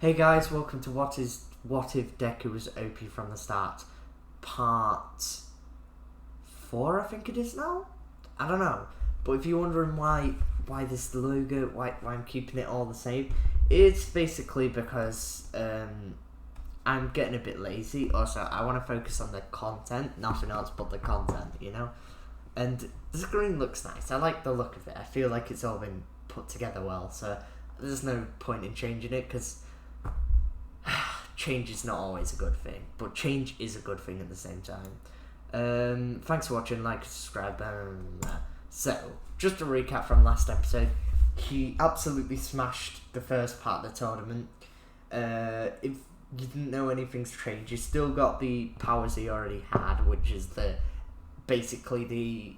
Hey guys, welcome to What If Deku Was OP from the Start, part 4 I think it is now? I don't know, but if you're wondering why this logo, why I'm keeping it all the same, it's basically because I'm getting a bit lazy. Also, I want to focus on the content, nothing else but the content, you know? And the screen looks nice, I like the look of it, I feel like it's all been put together well, so there's no point in changing it, because change is not always a good thing, but change is a good thing at the same time. Thanks for watching, like, subscribe. So, just a recap from last episode. He absolutely smashed the first part of the tournament. If you didn't know anything's changed, you still got the powers he already had, which is basically the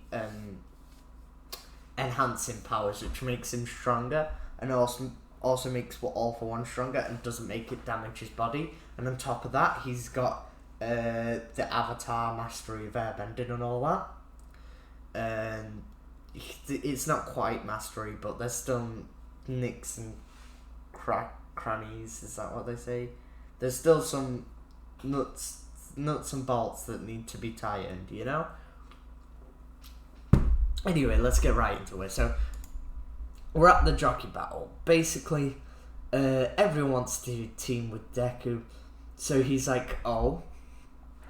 enhancing powers, which makes him stronger, and also makes All For One stronger and doesn't make it damage his body. And on top of that, he's got the Avatar Mastery of Airbending and all that. And it's not quite mastery, but there's still nicks and crannies. Is that what they say? There's still some nuts and bolts that need to be tightened, you know? Anyway, let's get right into it. So, we're at the jockey battle. Basically, everyone wants to team with Deku, so he's like, oh,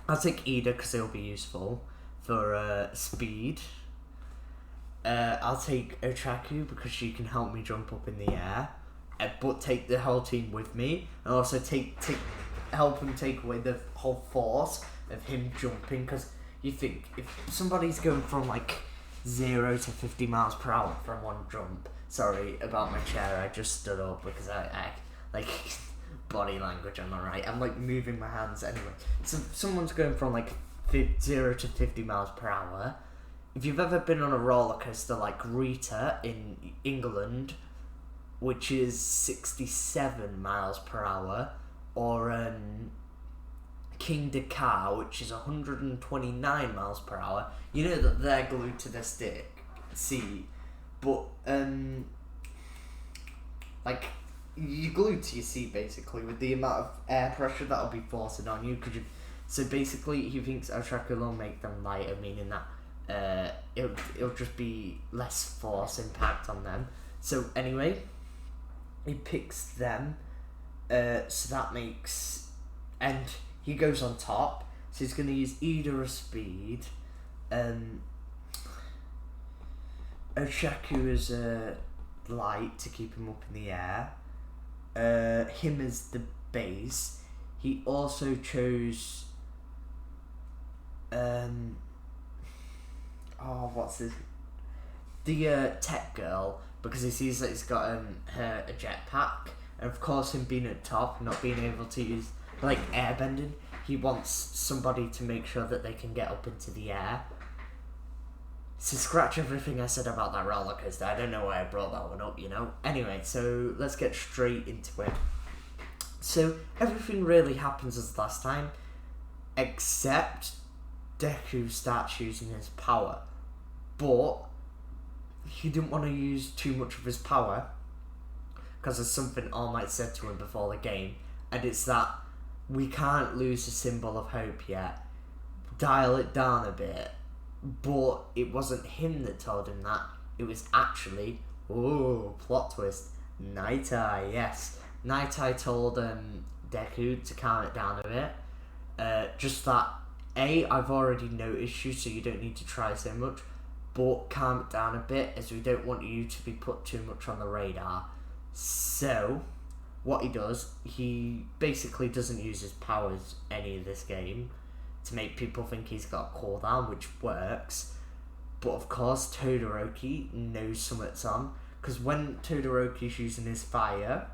I'll take Ida because it'll be useful for speed. I'll take Ochaku because she can help me jump up in the air, but take the whole team with me, and also help him take away the whole force of him jumping, because you think, if somebody's going from like 0 to 50 miles per hour from one jump. Sorry about my chair, I just stood up because I like, body language, I'm alright. I'm like moving my hands anyway. So someone's going from like 0 to 50 miles per hour. If you've ever been on a roller coaster like Rita in England, which is 67 miles per hour, or King Dakar, which is 129 miles per hour, you know that they're glued to the seat, but like, you're glued to your seat basically with the amount of air pressure that'll be forcing on you. So basically, he thinks Ochaku will make them lighter, meaning that it'll just be less force impact on them. So anyway, he picks them, so that makes, and he goes on top, so he's going to use Ida as speed, Ochaku as light to keep him up in the air, him as the base. He also chose, the tech girl, because he sees that he's got her a jetpack, and of course him being at top, not being able to use like airbending, he wants somebody to make sure that they can get up into the air. So scratch everything I said about that roller coaster. I don't know why I brought that one up, you know. Anyway, so let's get straight into it. So everything really happens as last time, except Deku starts using his power, but he didn't want to use too much of his power because there's something All Might said to him before the game, and it's that we can't lose the symbol of hope yet. Dial it down a bit. But it wasn't him that told him that. It was actually, plot twist, Night Eye. Yes, Night Eye told Deku to calm it down a bit. Just that, I've already noticed you, so you don't need to try so much, but calm it down a bit, as we don't want you to be put too much on the radar. So what he does, he basically doesn't use his powers any of this game to make people think he's got a cooldown, which works. But of course, Todoroki knows something's on, because when Todoroki's using his fire,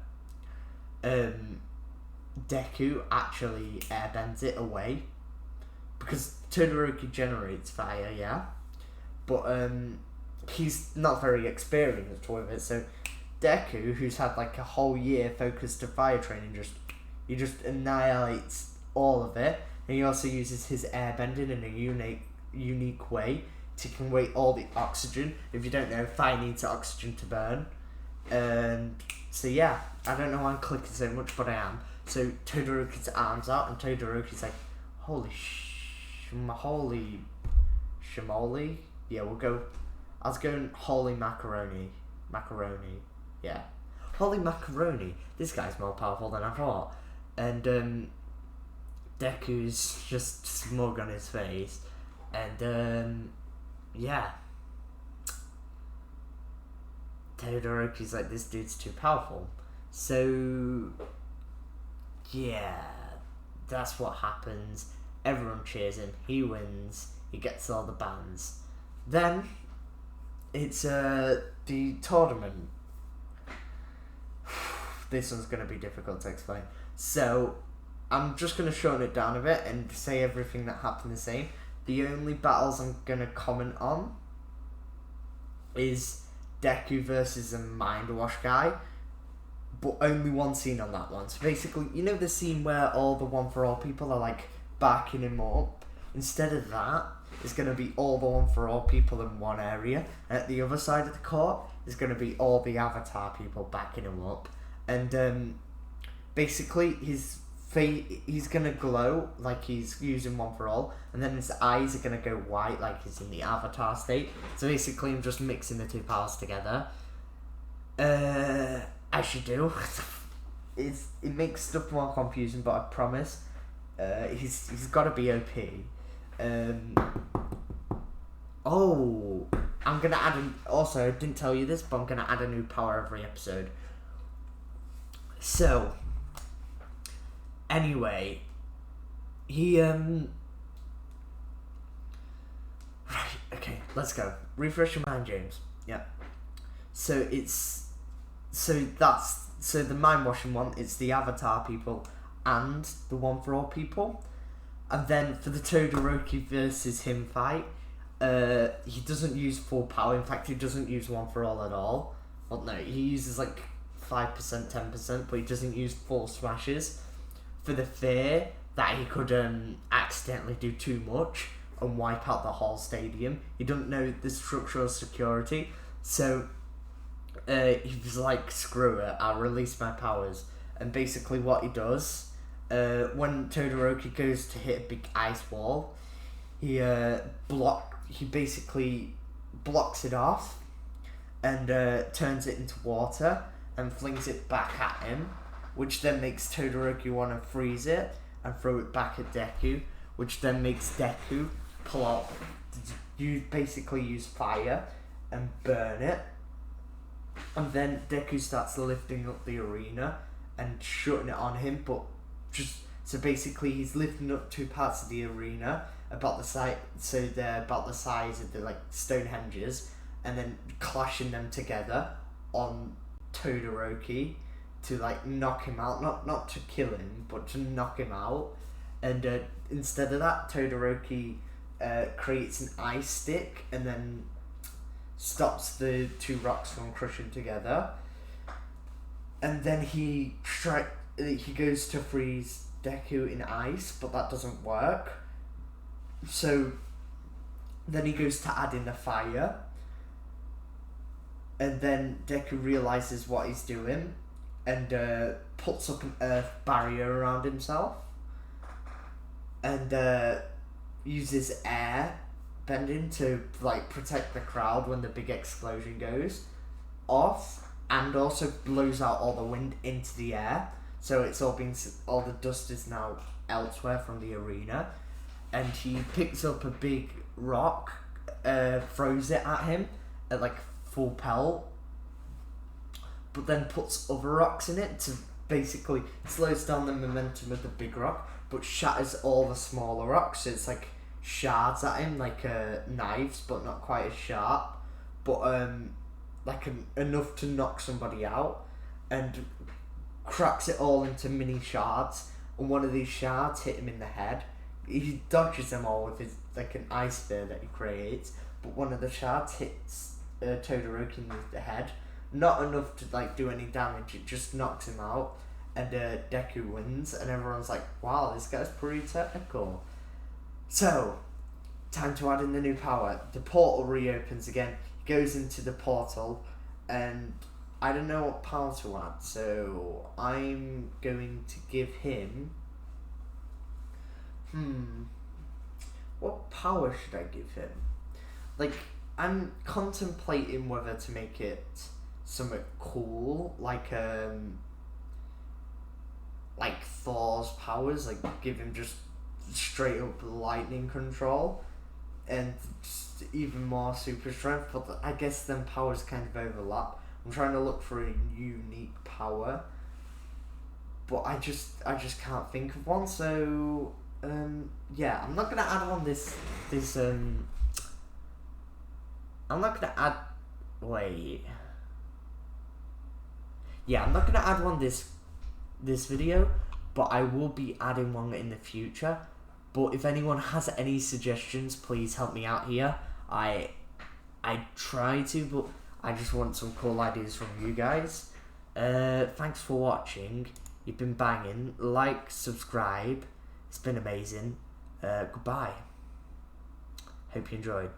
Deku actually airbends it away, because Todoroki generates fire, yeah, but he's not very experienced with it, so Deku, who's had like a whole year focused to fire training, he just annihilates all of it. And he also uses his airbending in a unique way to take away all the oxygen. If you don't know, fire needs oxygen to burn. And So yeah, I don't know why I'm clicking so much, but I am. So Todoroki's arms out, and Todoroki's like, holy shimoli. Yeah, we'll go. I was going holy macaroni. Yeah. Holy macaroni. This guy's more powerful than I thought. And Deku's just smug on his face. And yeah. Todoroki's like, this dude's too powerful. So yeah, that's what happens. Everyone cheers him. He wins. He gets all the bands. Then it's the tournament. This one's going to be difficult to explain. So I'm just going to shorten it down a bit and say everything that happened the same. The only battles I'm going to comment on is Deku versus a Mind Wash guy, but only one scene on that one. So basically, you know the scene where all the One For All people are like backing him up? Instead of that, it's going to be all the One For All people in one area, and at the other side of the court is going to be all the Avatar people backing him up. And basically his face, he's going to glow like he's using One For All, and then his eyes are going to go white like he's in the Avatar state. So basically I'm just mixing the two powers together. As you do. It makes stuff more confusing, but I promise he's got to be OP. Oh, I'm going to add also, I didn't tell you this, but I'm going to add a new power every episode. So, anyway, he, right, okay, let's go. Refresh your mind, James. Yeah. So the mind washing one, it's the Avatar people and the One For All people. And then for the Todoroki versus him fight, he doesn't use full power. In fact, he doesn't use One For All at all. Well, no, he uses like 5%, 10%, but he doesn't use full smashes for the fear that he could accidentally do too much and wipe out the whole stadium. He doesn't know the structural security, so he was like, screw it, I'll release my powers. And basically what he does, when Todoroki goes to hit a big ice wall, he basically blocks it off and turns it into water and flings it back at him, which then makes Todoroki want to freeze it and throw it back at Deku, which then makes Deku pull out, basically use fire and burn it. And then Deku starts lifting up the arena and shutting it on him, but so basically he's lifting up two parts of the arena about the size, so they're about the size of the like Stonehenges, and then clashing them together on Todoroki to like knock him out, not to kill him, but to knock him out. And instead of that, Todoroki creates an ice stick and then stops the two rocks from crushing together. And then he goes to freeze Deku in ice, but that doesn't work. So then he goes to add in the fire, and then Deku realizes what he's doing and puts up an earth barrier around himself and uses air bending to like protect the crowd when the big explosion goes off, and also blows out all the wind into the air, so it's all the dust is now elsewhere from the arena. And he picks up a big rock, throws it at him at like full pelt, but then puts other rocks in it to basically slows down the momentum of the big rock, but shatters all the smaller rocks, so it's like shards at him, like knives, but not quite as sharp, but enough to knock somebody out, and cracks it all into mini shards, and one of these shards hit him in the head. He dodges them all with his like an ice spear that he creates, but one of the shards hits Todoroki in the head, not enough to like do any damage, it just knocks him out, and Deku wins, and everyone's like, wow, this guy's pretty technical. So, time to add in the new power. The portal reopens again, he goes into the portal, and I don't know what power to add, so I'm going to give him... What power should I give him? Like, I'm contemplating whether to make it something cool, like Thor's powers, like give him just straight up lightning control and just even more super strength, but I guess them powers kind of overlap. I'm trying to look for a unique power, but I just can't think of one, so yeah, I'm not gonna add one I'm not gonna add I'm not gonna add one this video, but I will be adding one in the future. But if anyone has any suggestions, please help me out here. I try to, but I just want some cool ideas from you guys. Thanks for watching. You've been banging. Like, subscribe. It's been amazing. Goodbye. Hope you enjoyed.